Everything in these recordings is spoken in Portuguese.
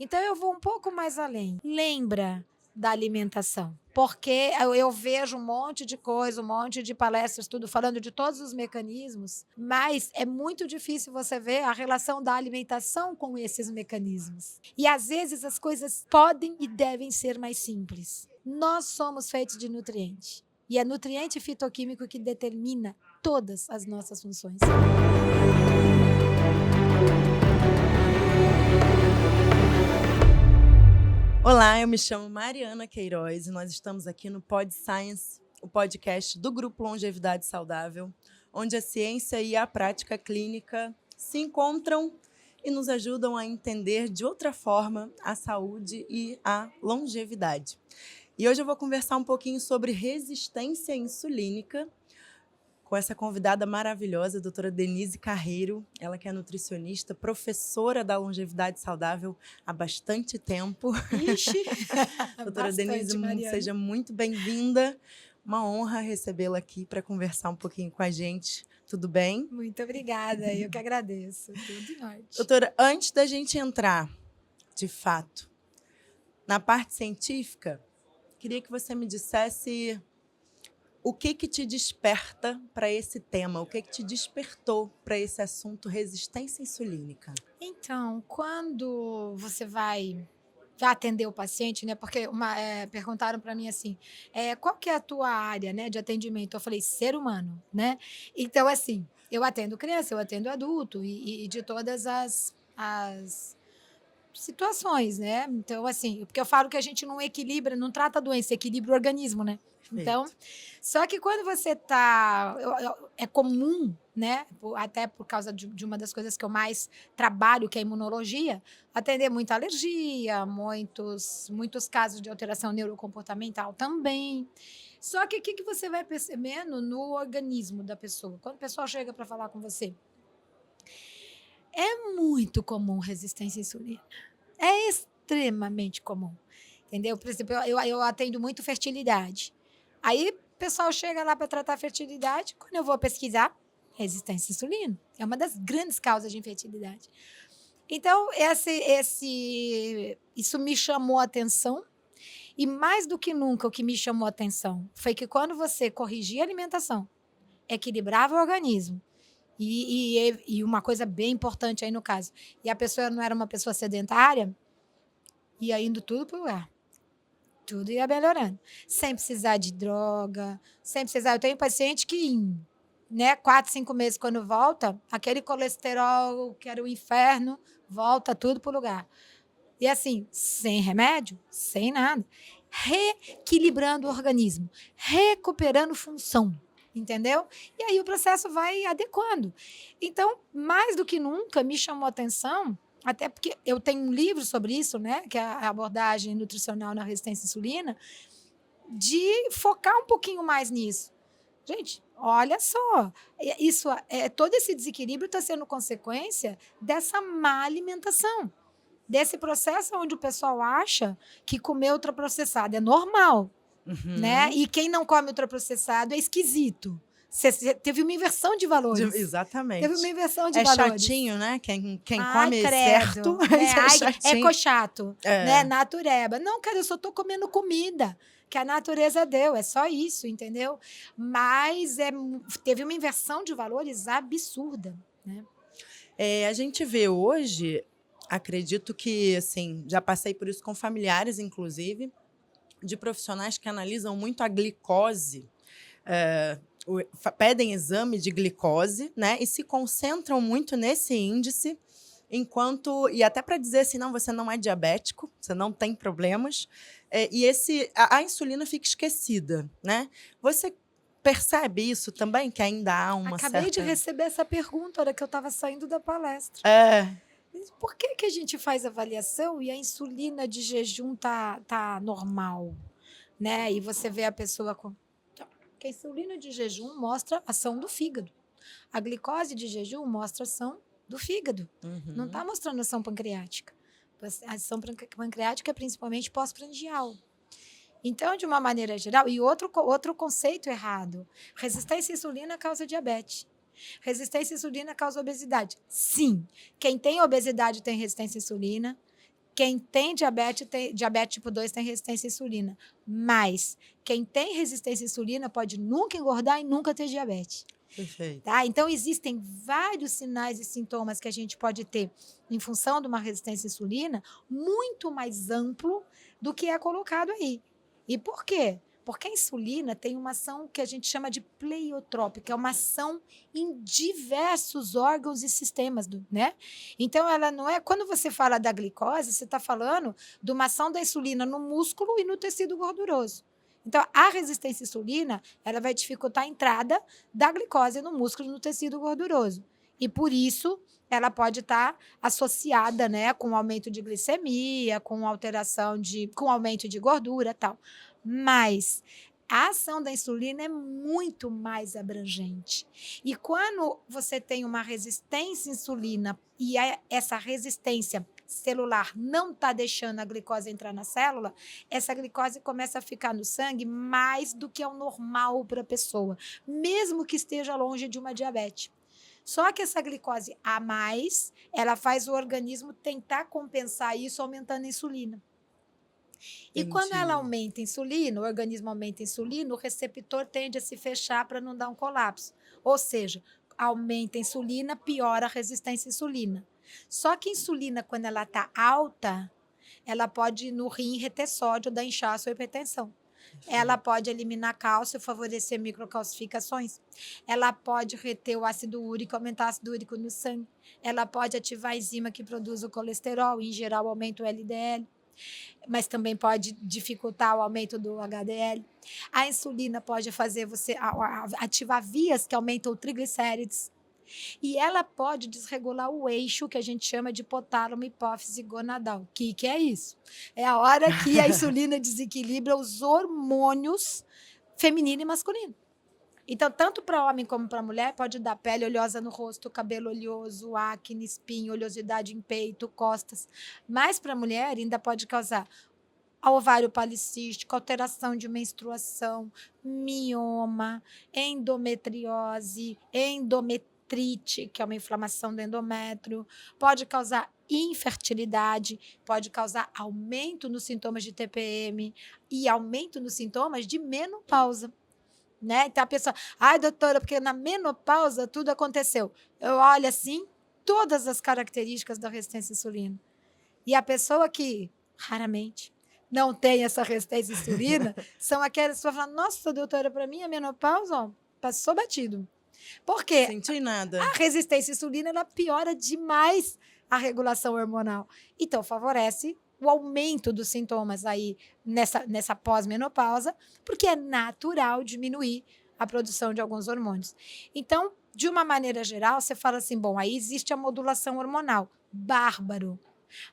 Então eu vou um pouco mais além. Lembra da alimentação, porque eu vejo um monte de coisa, um monte de palestras, tudo falando de todos os mecanismos, mas é muito difícil você ver a relação da alimentação com esses mecanismos. E às vezes as coisas podem e devem ser mais simples. Nós somos feitos de nutriente. E é nutriente fitoquímico que determina todas as nossas funções. Olá, eu me chamo Mariana Queiroz e nós estamos aqui no Pod Science, o podcast do Grupo Longevidade Saudável, onde a ciência e a prática clínica se encontram e nos ajudam a entender de outra forma a saúde e a longevidade. E hoje eu vou conversar um pouquinho sobre resistência insulínica com essa convidada maravilhosa, a doutora Denise Carreiro, ela que é nutricionista, professora da Longevidade Saudável há bastante tempo. Ixi, Doutora Denise, bastante, Mariana. seja muito bem-vinda. Uma honra recebê-la aqui para conversar um pouquinho com a gente. Tudo bem? Muito obrigada, eu que agradeço. Tudo em ordem. Doutora, antes da gente entrar, de fato, na parte científica, queria que você me dissesse o que te desperta para esse tema, o que te despertou para esse assunto resistência insulínica? Então, quando você vai atender o paciente, né? Porque perguntaram para mim assim, qual que é a tua área, né, de atendimento? Eu falei, ser humano, né? Então, assim, eu atendo criança, eu atendo adulto e de todas as situações, né? Então, assim, porque eu falo que a gente não equilibra, não trata a doença, equilibra o organismo, né? Então, só que quando você tá. É comum, né? Até por causa de uma das coisas que eu mais trabalho, que é a imunologia, atender muita alergia, muitos casos de alteração neurocomportamental também. Só que o que você vai percebendo no organismo da pessoa? Quando a pessoa chega para falar com você, é muito comum resistência à insulina. É extremamente comum. Entendeu? Por exemplo, eu atendo muito fertilidade. Aí o pessoal chega lá para tratar a fertilidade, quando eu vou pesquisar, resistência à insulina. É uma das grandes causas de infertilidade. Então, isso me chamou a atenção. E mais do que nunca, o que me chamou a atenção foi que quando você corrigia a alimentação, equilibrava o organismo, e uma coisa bem importante aí no caso, e a pessoa não era uma pessoa sedentária, ia indo tudo para o lugar. Tudo ia melhorando. Sem precisar de droga, sem precisar. Eu tenho paciente que, né, 4, 5 meses, quando volta, aquele colesterol que era o inferno, volta tudo para o lugar. E assim, sem remédio, sem nada. Reequilibrando o organismo, recuperando função. Entendeu? E aí o processo vai adequando. Então, mais do que nunca, me chamou a atenção, até porque eu tenho um livro sobre isso, né? Que é a abordagem nutricional na resistência à insulina, de focar um pouquinho mais nisso. Gente, olha só, todo esse desequilíbrio está sendo consequência dessa má alimentação, desse processo onde o pessoal acha que comer ultraprocessado é normal, né? E quem não come ultraprocessado é esquisito. Você teve uma inversão de valores. Exatamente. Teve uma inversão de é valores. É chatinho, né? Quem Ai, come credo. certo é chatinho. Ecochato, né? Natureba. Não, cara, eu só tô comendo comida que a natureza deu, é só isso, entendeu? Mas teve uma inversão de valores absurda, né? A gente vê hoje, acredito que, assim, já passei por isso com familiares, inclusive, de profissionais que analisam muito a glicose, pedem exame de glicose, né, e se concentram muito nesse índice, e até para dizer assim, não, você não é diabético, você não tem problemas, e a insulina fica esquecida, né? Você percebe isso também, que ainda há uma Acabei de receber essa pergunta na hora que eu estava saindo da palestra. Por que a gente faz avaliação e a insulina de jejum tá normal, né? E você vê a pessoa com... Porque a insulina de jejum mostra ação do fígado. A glicose de jejum mostra ação do fígado. Não está mostrando ação pancreática. A ação pancreática é principalmente pós-prandial. Então, de uma maneira geral, e outro conceito errado, resistência à insulina causa diabetes. Resistência à insulina causa obesidade. Sim, quem tem obesidade tem resistência à insulina. Quem tem diabetes tipo 2 tem resistência à insulina. Mas quem tem resistência à insulina pode nunca engordar e nunca ter diabetes. Perfeito. Tá? Então, existem vários sinais e sintomas que a gente pode ter em função de uma resistência à insulina muito mais amplo do que é colocado aí. E por quê? Porque a insulina tem uma ação que a gente chama de pleiotrópica, é uma ação em diversos órgãos e sistemas, né? Então, ela não é... Quando você fala da glicose, você está falando de uma ação da insulina no músculo e no tecido gorduroso. Então, a resistência à insulina, ela vai dificultar a entrada da glicose no músculo e no tecido gorduroso. E, por isso, ela pode estar associada, né, com aumento de glicemia, com aumento de gordura e tal. Mas a ação da insulina é muito mais abrangente. E quando você tem uma resistência à insulina e essa resistência celular não está deixando a glicose entrar na célula, essa glicose começa a ficar no sangue mais do que é o normal para a pessoa, mesmo que esteja longe de uma diabetes. Só que essa glicose a mais, ela faz o organismo tentar compensar isso aumentando a insulina. E quando ela aumenta a insulina, o organismo aumenta a insulina, o receptor tende a se fechar para não dar um colapso. Ou seja, aumenta a insulina, piora a resistência à insulina. Só que a insulina, quando ela está alta, ela pode no rim reter sódio, dar inchaço ou hipertensão. Ela pode eliminar cálcio, favorecer microcalcificações. Ela pode reter o ácido úrico, aumentar o ácido úrico no sangue. Ela pode ativar a enzima que produz o colesterol, em geral aumenta o LDL. Mas também pode dificultar o aumento do HDL. A insulina pode fazer você ativar vias que aumentam o triglicérides. E ela pode desregular o eixo que a gente chama de hipotálamo, hipófise gonadal. O que é isso? É a hora que a insulina desequilibra os hormônios feminino e masculino. Então, tanto para homem como para mulher, pode dar pele oleosa no rosto, cabelo oleoso, acne, espinho, oleosidade em peito, costas. Mas para a mulher ainda pode causar ovário policístico, alteração de menstruação, mioma, endometriose, endometrite, que é uma inflamação do endométrio, pode causar infertilidade, pode causar aumento nos sintomas de TPM e aumento nos sintomas de menopausa. Né? Então a pessoa, ai doutora, porque na menopausa tudo aconteceu. Eu olho assim, todas as características da resistência à insulina. E a pessoa que raramente não tem essa resistência à insulina são aquelas pessoas que falam, nossa doutora, para mim a menopausa ó, passou batido. Por quê? Senti nada. A resistência à insulina ela piora demais a regulação hormonal. Então favorece o aumento dos sintomas aí nessa pós-menopausa, porque é natural diminuir a produção de alguns hormônios. Então, de uma maneira geral, você fala assim, bom, aí existe a modulação hormonal. Bárbaro.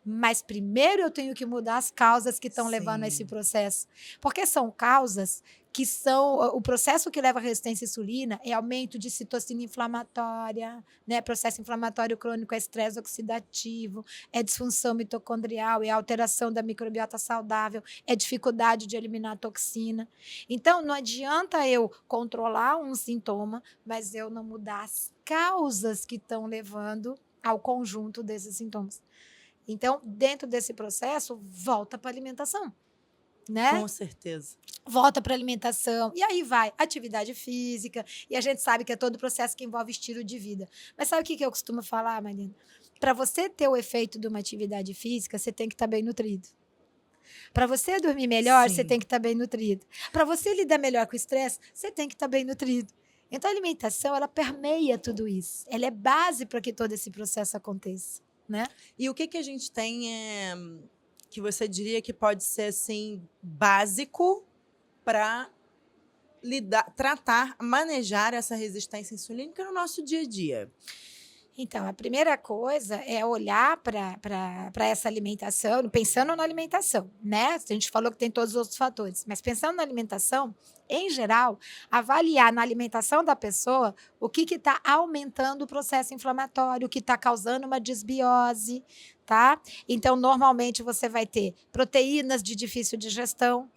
Mas primeiro eu tenho que mudar as causas que estão levando a esse processo. Porque são causas que são... O processo que leva à resistência à insulina é aumento de citocina inflamatória, né? Processo inflamatório crônico é estresse oxidativo, é disfunção mitocondrial, é alteração da microbiota saudável, é dificuldade de eliminar toxina. Então, não adianta eu controlar um sintoma, mas eu não mudar as causas que estão levando ao conjunto desses sintomas. Então, dentro desse processo, volta para a alimentação, né? Com certeza. Volta para a alimentação. E aí vai atividade física. E a gente sabe que é todo o processo que envolve estilo de vida. Mas sabe o que eu costumo falar, Marina? Para você ter o efeito de uma atividade física, você tem que estar bem nutrido. Para você dormir melhor, você tem que estar bem nutrido. Para você lidar melhor com o estresse, você tem que estar bem nutrido. Então, a alimentação, ela permeia tudo isso. Ela é base para que todo esse processo aconteça. Né? E o que a gente tem que você diria que pode ser assim básico para tratar, manejar essa resistência insulínica no nosso dia a dia? Então, a primeira coisa é olhar para essa alimentação, pensando na alimentação, né? A gente falou que tem todos os outros fatores, mas pensando na alimentação, em geral, avaliar na alimentação da pessoa o que está aumentando o processo inflamatório, o que está causando uma disbiose, tá? Então, normalmente, você vai ter proteínas de difícil digestão,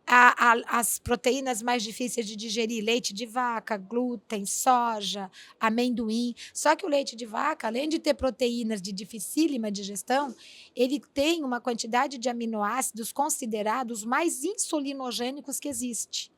as proteínas mais difíceis de digerir, leite de vaca, glúten, soja, amendoim. Só que o leite de vaca, além de ter proteínas de dificílima digestão, ele tem uma quantidade de aminoácidos considerados mais insulinogênicos que existe,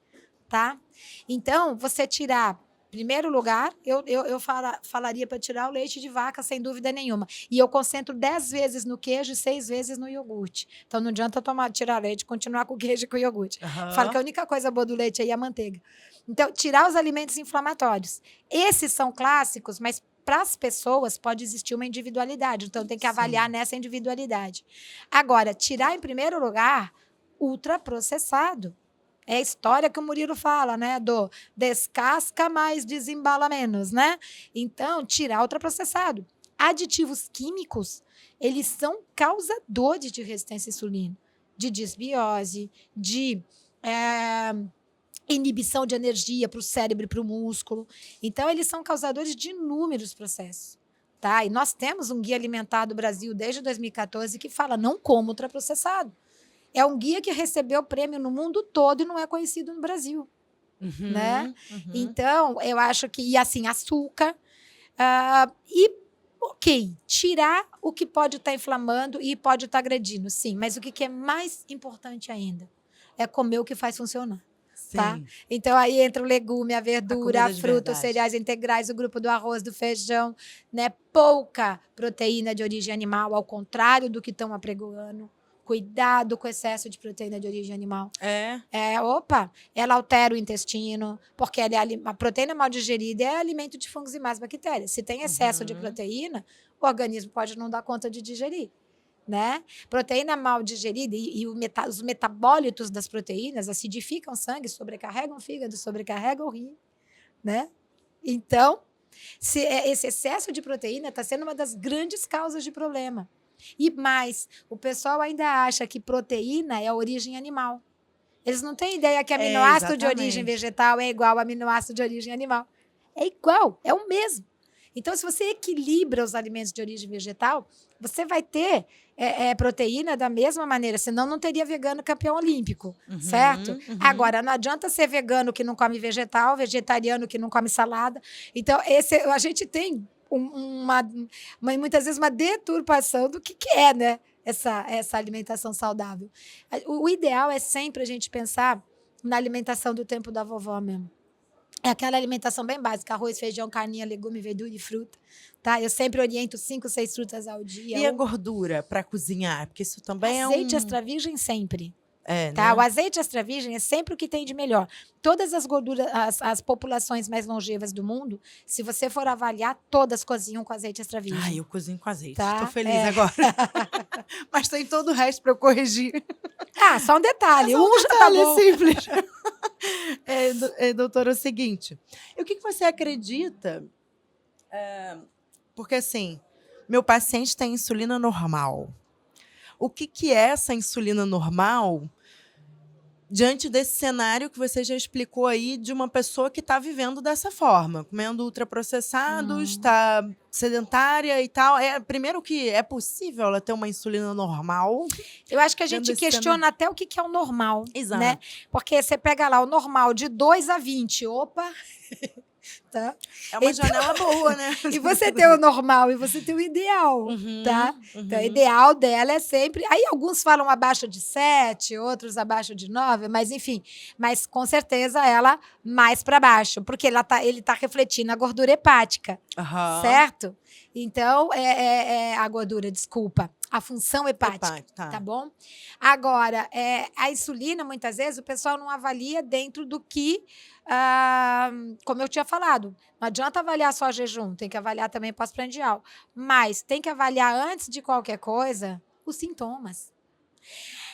tá? Então, você tirar, em primeiro lugar, eu falaria para tirar o leite de vaca, sem dúvida nenhuma. E eu concentro 10 vezes no queijo e 6 vezes no iogurte. Então, não adianta tirar leite e continuar com o queijo e com o iogurte. Falo que a única coisa boa do leite aí é a manteiga. Então, tirar os alimentos inflamatórios. Esses são clássicos, mas para as pessoas pode existir uma individualidade. Então, tem que avaliar nessa individualidade. Agora, tirar, em primeiro lugar, ultraprocessado. É a história que o Murilo fala, né? Do descasca, mas desembala menos, né? Então, tirar ultraprocessado. Aditivos químicos, eles são causadores de resistência à insulina, de disbiose, de inibição de energia para o cérebro e para o músculo. Então, eles são causadores de inúmeros processos. Tá? E nós temos um guia alimentar do Brasil desde 2014 que fala não coma ultraprocessado. É um guia que recebeu prêmio no mundo todo e não é conhecido no Brasil. Né? Então, eu acho que, e assim, açúcar. Tirar o que pode estar inflamando e pode estar agredindo, sim. Mas o que é mais importante ainda é comer o que faz funcionar. Tá? Então, aí entra o legume, a verdura, a fruta, os cereais integrais, o grupo do arroz, do feijão, né? Pouca proteína de origem animal, ao contrário do que estão apregoando. Cuidado com o excesso de proteína de origem animal. Ela altera o intestino, porque a proteína mal digerida é alimento de fungos e más bactérias. Se tem excesso de proteína, o organismo pode não dar conta de digerir. Né? Proteína mal digerida os metabólitos das proteínas acidificam o sangue, sobrecarregam o fígado, sobrecarregam o rim. Né? Então, esse excesso de proteína está sendo uma das grandes causas de problema. E mais, o pessoal ainda acha que proteína é a origem animal. Eles não têm ideia que aminoácido de origem vegetal é igual a aminoácido de origem animal. É igual, é o mesmo. Então, se você equilibra os alimentos de origem vegetal, você vai ter proteína da mesma maneira, senão não teria vegano campeão olímpico, certo? Agora, não adianta ser vegano que não come vegetal, vegetariano que não come salada. Então, a gente tem muitas vezes uma deturpação do que é, né? Essa alimentação saudável. O ideal é sempre a gente pensar na alimentação do tempo da vovó mesmo. É aquela alimentação bem básica, arroz, feijão, carninha, legume, verdura e fruta. Tá? Eu sempre oriento 5, 6 frutas ao dia. E a gordura para cozinhar? Porque isso também azeite extra virgem sempre. Tá? Né? O azeite extra virgem é sempre o que tem de melhor. Todas as gorduras, as populações mais longevas do mundo, se você for avaliar, todas cozinham com azeite extra virgem. Eu cozinho com azeite. Estou feliz agora. Mas tem todo o resto para eu corrigir. Só um detalhe. Já tá bom. Simples. Doutora, é o seguinte. O que você acredita? Porque, assim, meu paciente tem insulina normal. O que é essa insulina normal diante desse cenário que você já explicou aí de uma pessoa que está vivendo dessa forma, comendo ultraprocessados, está sedentária e tal? Primeiro que é possível ela ter uma insulina normal? Eu acho que a gente questiona até o que é o normal. Exato. Né? Porque você pega lá o normal de 2 a 20, opa... Tá? É uma janela boa, né? E você tem o normal e você tem o ideal, tá? Então, o ideal dela é sempre... Aí, alguns falam abaixo de 7, outros abaixo de 9, mas, enfim. Mas, com certeza, ela mais para baixo, porque ele tá refletindo a gordura hepática, certo? Então, a gordura, desculpa, a função hepática, tá bom? Agora, a insulina, muitas vezes, o pessoal não avalia dentro do que... como eu tinha falado, não adianta avaliar só jejum, tem que avaliar também pós-prandial. Mas tem que avaliar, antes de qualquer coisa, os sintomas.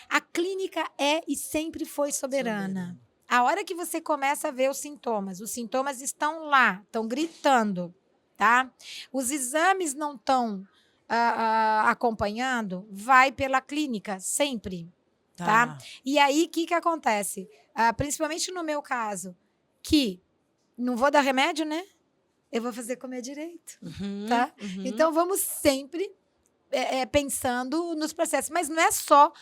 A clínica é e sempre foi soberana. A hora que você começa a ver os sintomas estão lá, estão gritando, tá? Os exames não estão acompanhando, vai pela clínica, sempre. Tá? E aí, o que acontece? Principalmente no meu caso, que não vou dar remédio, né? Eu vou fazer comer direito, tá? Então, vamos sempre pensando nos processos. Mas não é só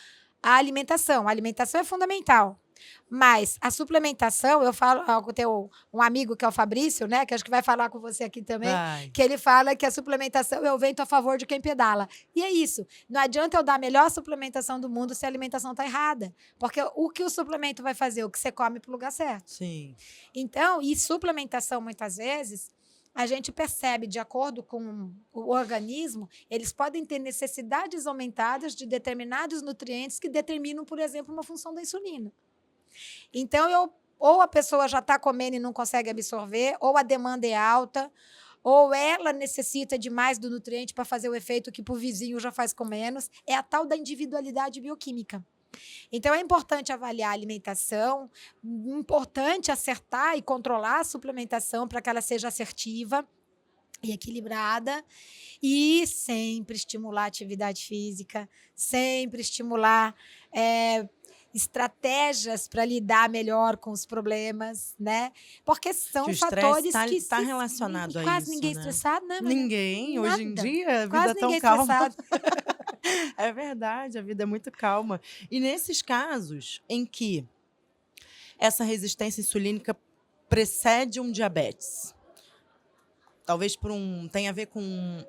a alimentação. A alimentação é fundamental. Mas a suplementação, eu falo, eu tenho um amigo que é o Fabrício, né, que acho que vai falar com você aqui também, Vai. que ele fala que a suplementação é o vento a favor de quem pedala. E é isso. Não adianta eu dar a melhor suplementação do mundo se a alimentação está errada. Porque o que o suplemento vai fazer? O que você come para o lugar certo. Sim. Então, e suplementação, muitas vezes, a gente percebe, de acordo com o organismo, eles podem ter necessidades aumentadas de determinados nutrientes que determinam, por exemplo, uma função da insulina. Então, ou a pessoa já está comendo e não consegue absorver, ou a demanda é alta, ou ela necessita de mais do nutriente para fazer o efeito que para o vizinho já faz com menos. É a tal da individualidade bioquímica. Então, é importante avaliar a alimentação, importante acertar e controlar a suplementação para que ela seja assertiva e equilibrada, e sempre estimular a atividade física, sempre estimular estratégias para lidar melhor com os problemas, né? Porque são Que o fatores estresse que está relacionado a quase isso, ninguém né? estressado, né, Maria? Ninguém. Hoje em Nada. dia, a vida Quase é tão ninguém calma. estressado. É verdade, a vida é muito calma. E nesses casos em que essa resistência insulínica precede um diabetes, talvez tenha a ver com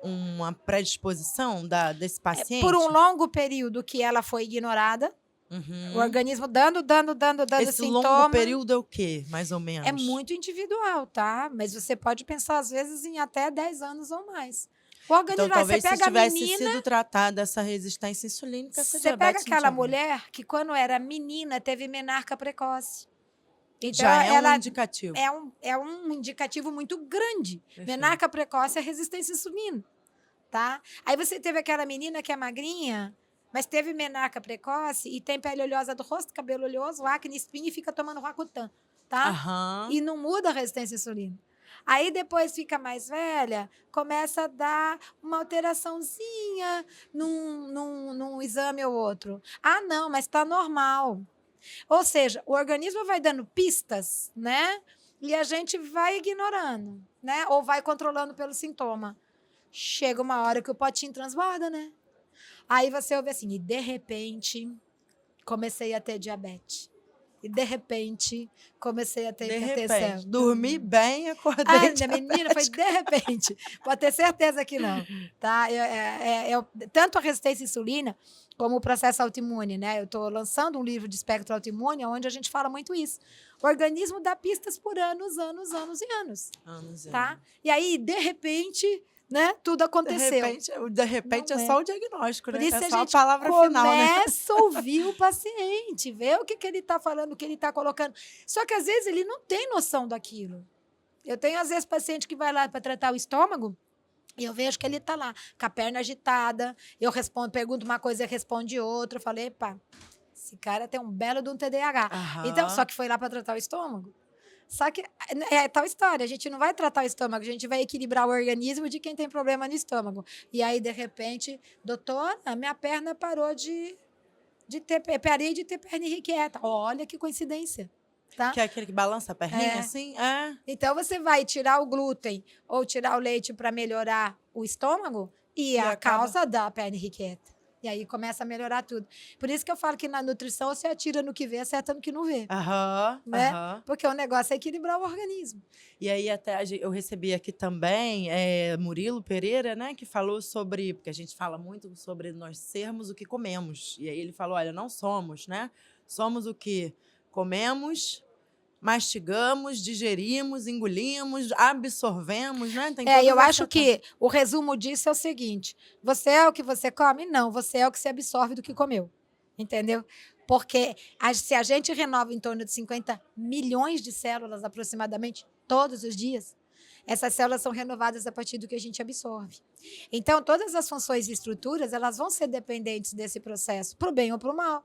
uma predisposição desse paciente? Por um longo período que ela foi ignorada, o organismo dando Esse longo sintoma. período é o quê, mais ou menos? É muito individual, tá? Mas você pode pensar, às vezes, em até 10 anos ou mais. O organismo, Então, talvez você se pega tivesse a menina, sido tratada essa resistência insulínica, essa você pega diabetes não aquela tinha vindo. mulher que, quando era menina, teve menarca precoce. Então, Já é um ela indicativo. é um indicativo muito grande. Perfeito. Menarca precoce é resistência à insulina, tá? Aí você teve aquela menina que é magrinha, mas teve menarca precoce e tem pele oleosa do rosto, cabelo oleoso, acne, espinha e fica tomando Roacutan, tá? Aham. E não muda a resistência à insulina. Aí depois fica mais velha, começa a dar uma alteraçãozinha num exame ou outro. Ah, não, mas está normal. Ou seja, o organismo vai dando pistas, né? E a gente vai ignorando, né? Ou vai controlando pelo sintoma. Chega uma hora que o potinho transborda, né? Aí você ouve assim, e de repente comecei a ter diabetes. E de repente comecei a ter De hipertensão. repente, dormi bem, acordei. Minha menina, foi de repente. Pode ter certeza que não. Tá? Tanto a resistência à insulina como o processo autoimune, né? Eu estou lançando um livro de espectro autoimune, onde a gente fala muito isso. O organismo dá pistas por anos e anos. Tá? E aí, de repente, né, tudo aconteceu. De repente Não é é. só o diagnóstico, Por né? isso É a só a gente palavra final, né? começa a ouvir o paciente, ver o que ele está falando, o que ele está colocando. Só que, às vezes, ele não tem noção daquilo. Eu tenho, às vezes, paciente que vai lá para tratar o estômago e eu vejo que ele está lá, com a perna agitada. Eu pergunto uma coisa, ele responde outra. Eu falei, epa, esse cara tem um belo de um TDAH. Aham. Então, só que foi lá para tratar o estômago. Só que é tal história, a gente não vai tratar o estômago, a gente vai equilibrar o organismo de quem tem problema no estômago. E aí, de repente, doutor, a minha perna parou parei de ter perna irrequieta. Olha que coincidência. Tá? Que é aquele que balança a perninha, É. assim? É. Então, você vai tirar o glúten ou tirar o leite para melhorar o estômago e a causa da perna irrequieta. E aí começa a melhorar tudo. Por isso que eu falo que na nutrição você atira no que vê, acerta no que não vê. Aham, Né? aham. Porque o negócio é equilibrar o organismo. E aí até eu recebi aqui também Murilo Pereira, né, que falou sobre, porque a gente fala muito sobre nós sermos o que comemos. E aí ele falou, olha, não somos, né? Somos o que comemos, mastigamos, digerimos, engolimos, absorvemos, né? Tem todas Eu essas acho que o resumo disso é o seguinte: você é o que você come? Não, você é o que se absorve do que comeu. Entendeu? Porque se a gente renova em torno de 50 milhões de células aproximadamente todos os dias, essas células são renovadas a partir do que a gente absorve. Então, todas as funções e estruturas, elas vão ser dependentes desse processo, para o bem ou para o mal.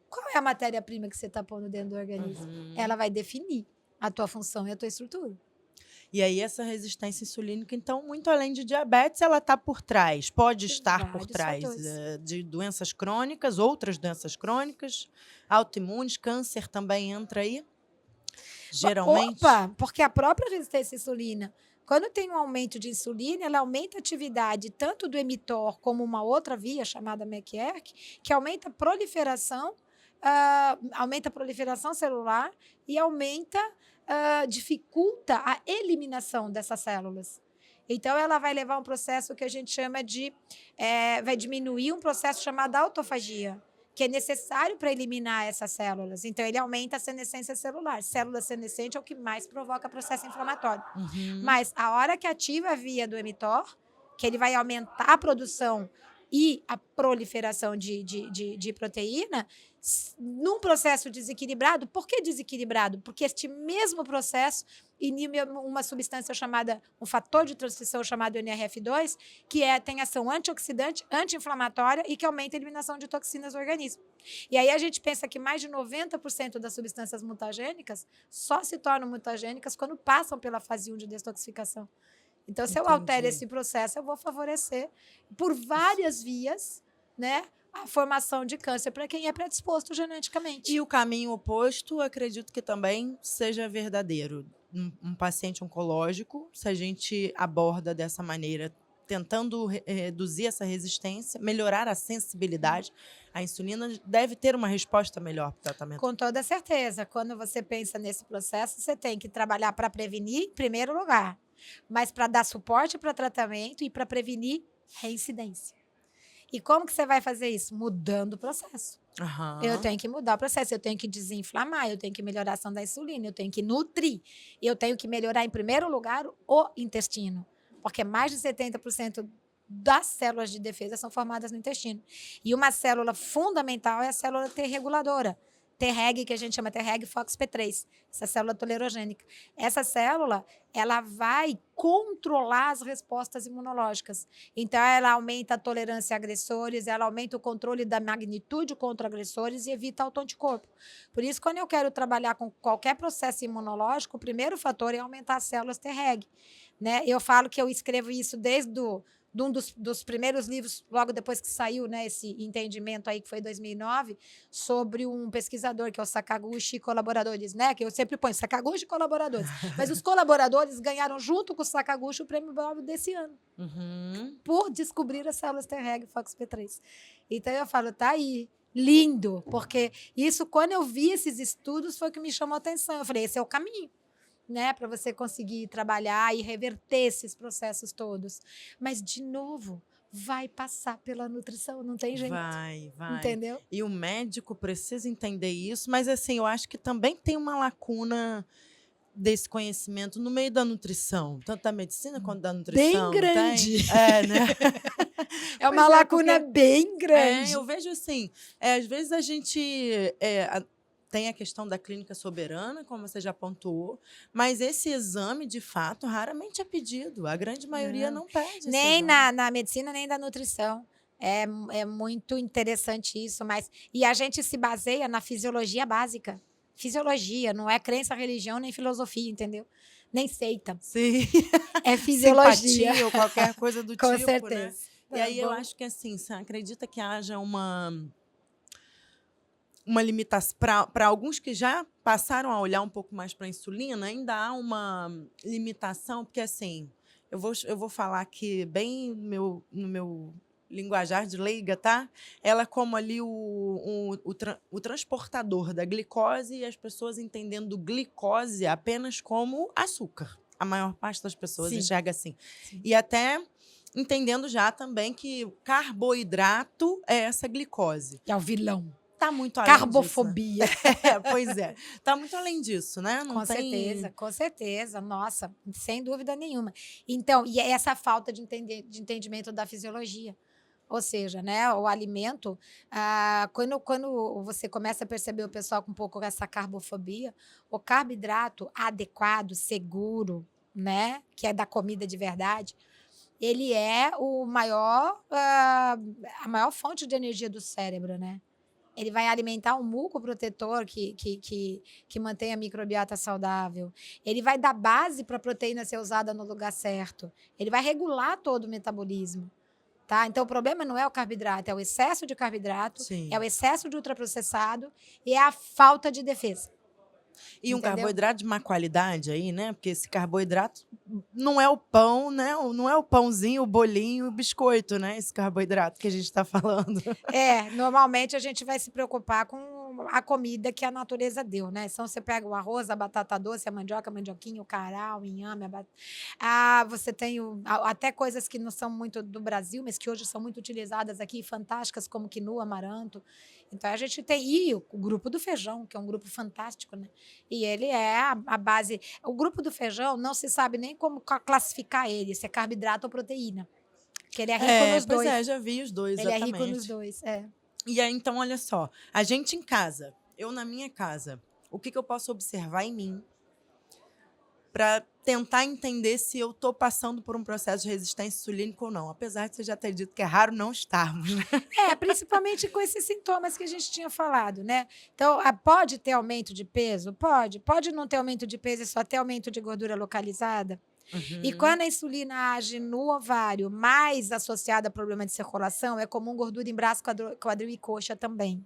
Qual é a matéria-prima que você está pondo dentro do organismo? Ela vai definir a tua função e a tua estrutura. E aí essa resistência insulínica, então, muito além de diabetes, ela está por trás, pode estar por Vários trás fatores. de doenças crônicas, outras doenças crônicas, autoimunes, câncer também entra aí, geralmente. Opa, porque a própria resistência à insulina, quando tem um aumento de insulina, ela aumenta a atividade tanto do emitor como uma outra via chamada McERK, que aumenta a proliferação aumenta a proliferação celular e dificulta a eliminação dessas células. Então, ela vai levar um processo que a gente chama de... vai diminuir um processo chamado autofagia, que é necessário para eliminar essas células. Então, ele aumenta a senescência celular. Célula senescente é o que mais provoca processo inflamatório. Mas, a hora que ativa a via do mTOR, que ele vai aumentar a produção e a proliferação de proteína, num processo desequilibrado. Por que desequilibrado? Porque este mesmo processo inibe uma substância chamada, um fator de transcrição chamado NRF2, que tem ação antioxidante, anti-inflamatória e que aumenta a eliminação de toxinas do organismo. E aí a gente pensa que mais de 90% das substâncias mutagênicas só se tornam mutagênicas quando passam pela fase 1 de detoxificação. Então, se eu altero esse processo, eu vou favorecer por várias vias, né, a formação de câncer para quem é predisposto geneticamente. E o caminho oposto, acredito que também seja verdadeiro. Um paciente oncológico, se a gente aborda dessa maneira, tentando reduzir essa resistência, melhorar a sensibilidade, a insulina deve ter uma resposta melhor para o tratamento. Com toda certeza. Quando você pensa nesse processo, você tem que trabalhar para prevenir, em primeiro lugar, mas para dar suporte para tratamento e para prevenir reincidência. E como que você vai fazer isso? Mudando o processo. Eu tenho que mudar o processo, eu tenho que desinflamar, eu tenho que melhorar a ação da insulina, eu tenho que nutrir, eu tenho que melhorar, em primeiro lugar, o intestino, porque mais de 70% das células de defesa são formadas no intestino. E uma célula fundamental é a célula T reguladora. Treg, que a gente chama Treg FOXP3, essa célula tolerogênica. Essa célula, ela vai controlar as respostas imunológicas. Então, ela aumenta a tolerância a agressores, ela aumenta o controle da magnitude contra agressores e evita autoanticorpo. Por isso, quando eu quero trabalhar com qualquer processo imunológico, o primeiro fator é aumentar as células Treg. Né? Eu falo que eu escrevo isso desde um dos primeiros livros, logo depois que saiu, né, esse entendimento aí, que foi em 2009, sobre um pesquisador, que é o Sakaguchi e colaboradores, né, que eu sempre ponho Sakaguchi e colaboradores. Mas os colaboradores ganharam, junto com o Sakaguchi, o prêmio Nobel desse ano, por descobrir as células Treg FOXP3. Então, eu falo, tá aí, lindo, porque isso, quando eu vi esses estudos, foi o que me chamou a atenção. Eu falei, esse é o caminho, né, para você conseguir trabalhar e reverter esses processos todos. Mas, de novo, vai passar pela nutrição, não tem jeito. Vai. Entendeu? E o médico precisa entender isso, mas assim, eu acho que também tem uma lacuna desse conhecimento no meio da nutrição, tanto da medicina quanto da nutrição. Bem grande. Né? É uma lacuna bem grande. Eu vejo assim, às vezes a gente... tem a questão da clínica soberana, como você já pontuou, mas esse exame, de fato, raramente é pedido. A grande maioria não pede. Nem na medicina, nem da nutrição. É muito interessante isso, mas... E a gente se baseia na fisiologia básica. Fisiologia, não é crença, religião, nem filosofia, entendeu? Nem seita. Sim. É fisiologia. Simpatia ou qualquer coisa do Com tipo, certeza. Né? E aí eu acho que, assim, você acredita que haja uma limitação, para alguns que já passaram a olhar um pouco mais para a insulina, ainda há uma limitação, porque assim, eu vou falar aqui bem no meu linguajar de leiga, tá? Ela como ali o transportador da glicose e as pessoas entendendo glicose apenas como açúcar. A maior parte das pessoas enxerga assim. Sim. E até entendendo já também que o carboidrato é essa glicose. Que é o vilão. Tá muito além Carbofobia. disso, né? Pois é. Tá muito além disso, né? Não com certeza. Nossa, sem dúvida nenhuma. Então, e é essa falta de entendimento da fisiologia. Ou seja, né, o alimento, quando você começa a perceber o pessoal com um pouco essa carbofobia, o carboidrato adequado, seguro, né, que é da comida de verdade, ele é a maior fonte de energia do cérebro, né? Ele vai alimentar um muco protetor que mantém a microbiota saudável. Ele vai dar base para a proteína ser usada no lugar certo. Ele vai regular todo o metabolismo. Tá? Então, o problema não é o carboidrato, é o excesso de carboidrato, é o excesso de ultraprocessado e é a falta de defesa. E um carboidrato de má qualidade aí, né? Porque esse carboidrato não é o pão, né? Não é o pãozinho, o bolinho, o biscoito, né? Esse carboidrato que a gente está falando. Normalmente a gente vai se preocupar com a comida que a natureza deu, né? Então, você pega o arroz, a batata doce, a mandioca, a mandioquinha, o cará, o inhame, você tem até coisas que não são muito do Brasil, mas que hoje são muito utilizadas aqui, fantásticas, como quinoa, amaranto. Então, a gente tem... E o grupo do feijão, que é um grupo fantástico, né? E ele é a base... O grupo do feijão, não se sabe nem como classificar ele, se é carboidrato ou proteína. Porque ele é rico nos Pois dois. já vi os dois, Ele é rico exatamente. nos dois, é. E aí, então, olha só. A gente em casa, eu na minha casa, o que eu posso observar em mim para tentar entender se eu estou passando por um processo de resistência insulínica ou não? Apesar de você já ter dito que é raro não estarmos, né? Principalmente com esses sintomas que a gente tinha falado, né? Então, pode ter aumento de peso? Pode. Pode não ter aumento de peso e só ter aumento de gordura localizada? E quando a insulina age no ovário, mais associada a problema de circulação, é comum gordura em braço, quadril e coxa também.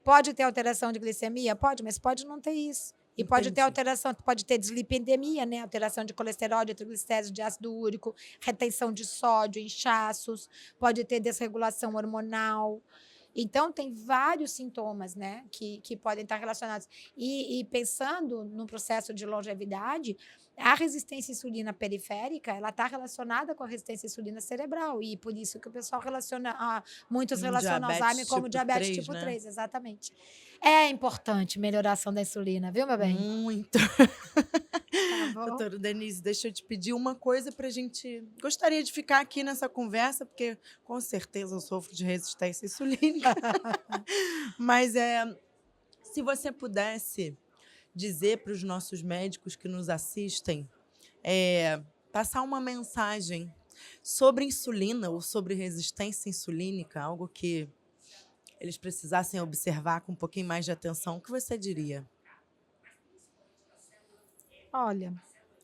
Pode ter alteração de glicemia? Pode, mas pode não ter isso. E pode ter alteração, pode ter dislipidemia, né? Alteração de colesterol, de triglicéridos, de ácido úrico, retenção de sódio, inchaços, pode ter desregulação hormonal. Então, tem vários sintomas, né, que podem estar relacionados. E pensando no processo de longevidade, a resistência à insulina periférica, ela está relacionada com a resistência à insulina cerebral. E por isso que o pessoal relaciona, muitos relacionam Alzheimer como diabetes tipo 3, exatamente. É importante melhoração da insulina, viu, meu bem? Muito. Tá bom. Doutora Denise, deixa eu te pedir uma coisa para a gente... Gostaria de ficar aqui nessa conversa, porque com certeza eu sofro de resistência insulínica. Mas se você pudesse dizer para os nossos médicos que nos assistem, passar uma mensagem sobre insulina ou sobre resistência insulínica, algo que eles precisassem observar com um pouquinho mais de atenção, o que você diria? Olha,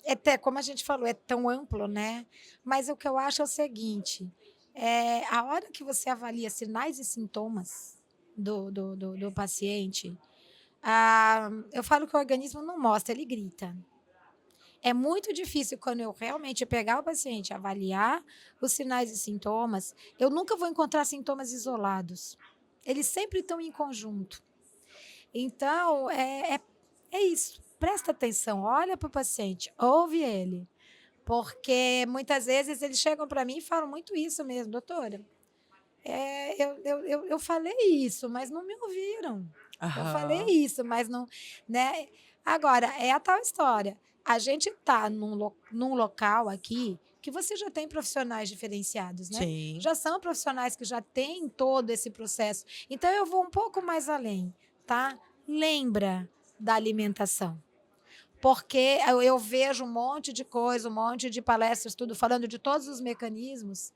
até como a gente falou, é tão amplo, né? Mas o que eu acho é o seguinte: a hora que você avalia sinais e sintomas do paciente, eu falo que o organismo não mostra, ele grita. É muito difícil quando eu realmente pegar o paciente, avaliar os sinais e sintomas, eu nunca vou encontrar sintomas isolados. Eles sempre estão em conjunto. Então, é isso. Presta atenção, olha para o paciente, ouve ele. Porque muitas vezes eles chegam para mim e falam muito isso mesmo, doutora. Eu falei isso, mas não me ouviram. Eu falei isso, mas não. Né? Agora, é a tal história. A gente está num local aqui que você já tem profissionais diferenciados, né? Sim. Já são profissionais que já têm todo esse processo. Então, eu vou um pouco mais além, tá? Lembra da alimentação. Porque eu vejo um monte de coisa, um monte de palestras, tudo falando de todos os mecanismos,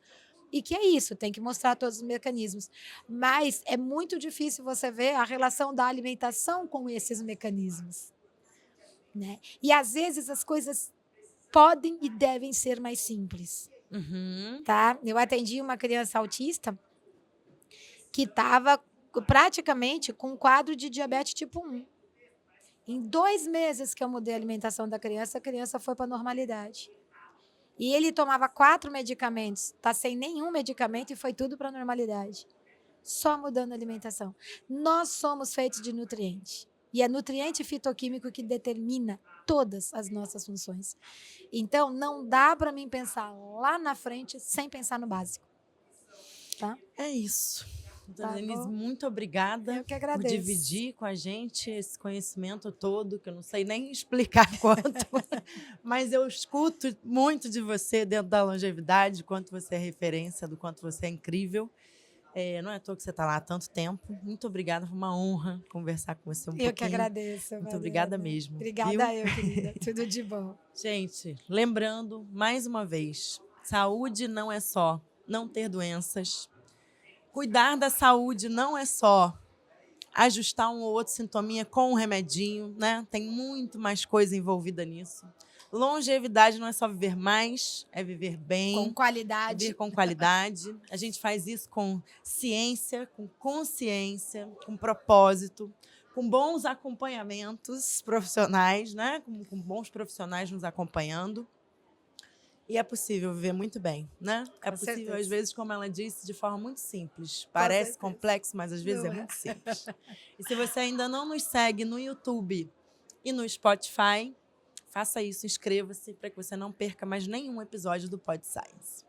e que é isso, tem que mostrar todos os mecanismos. Mas é muito difícil você ver a relação da alimentação com esses mecanismos. Né? E, às vezes, as coisas podem e devem ser mais simples. Tá? Eu atendi uma criança autista que estava praticamente com um quadro de diabetes tipo 1. Em 2 meses que eu mudei a alimentação da criança, a criança foi para a normalidade. E ele tomava 4 medicamentos, está sem nenhum medicamento e foi tudo para a normalidade. Só mudando a alimentação. Nós somos feitos de nutriente. E é nutriente fitoquímico que determina todas as nossas funções. Então, não dá para mim pensar lá na frente sem pensar no básico. Tá? É isso. Tá Denise, bom? muito obrigada Eu que por agradeço. dividir com a gente esse conhecimento todo, que eu não sei nem explicar quanto, mas eu escuto muito de você dentro da longevidade, quanto você é referência, do quanto você é incrível. Não é à toa que você está lá há tanto tempo. Muito obrigada, foi uma honra conversar com você um pouquinho. Eu que agradeço. Muito obrigada mesmo. Obrigada eu, querida. Tudo de bom. Gente, lembrando, mais uma vez, saúde não é só não ter doenças. Cuidar da saúde não é só ajustar um ou outro sintominha com um remedinho, né? Tem muito mais coisa envolvida nisso. Longevidade não é só viver mais, é viver bem. Com qualidade. Viver com qualidade. A gente faz isso com ciência, com consciência, com propósito, com bons acompanhamentos profissionais, né? Com bons profissionais nos acompanhando. E é possível viver muito bem, né? É Com possível, certeza. às vezes, como ela disse, de forma muito simples. Parece certeza. complexo, mas às vezes Não é é. muito simples. E se você ainda não nos segue no YouTube e no Spotify, faça isso, inscreva-se para que você não perca mais nenhum episódio do Pod Science.